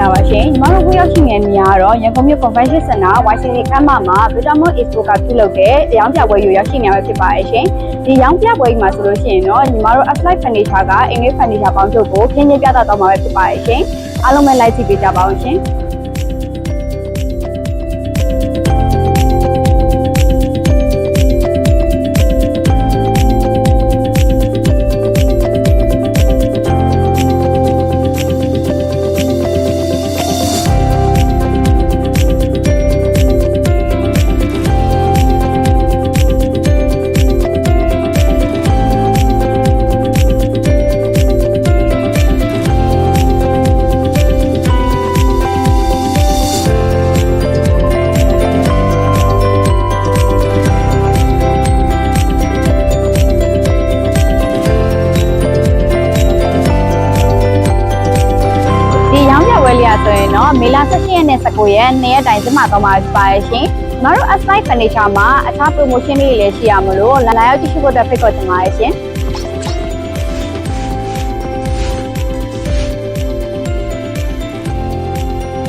လာပါရှင်ညီမတို့ခုရောက်ရှိနေတဲ့နေရာကတော့ရန်ကုန်မြို့ Convention Center YCC ခန်းမမှာ Vitamol Expo ကပြုလုပ်တဲ့ရောင်းပြပွဲကိုရောက်ရှိနေရဖြစ်ပါတယ်ရှင်ဒီရောင်းပြပွဲမှာဆိုလို့ရှိရင်တော့ညီမတို့ Applied Furniture ကအင်္ဂလိပ် Furniture ပေါင်းချုပ်ကိုခင်းချင်းပြသတော့မှာဖြစ်ပါတယ်ရှင်အားလုံးပဲ like ကြည့်ပေးကြပါအောင်ရှင်ဆိုရင်တော့မေလ18ရက်နဲ့19ရက်2ရက်တိုင်စမှတော့မှာဖြစ်ပါရဲ့ရှင်။မတို့ Applied Furniture မှာအခြား promotion တွေလည်းရှိရမလို့လာရောက်ကြည့်ရှုဖို့အတွက်ဖိတ်ခေါ်ချင်ပါတယ်ရှင်။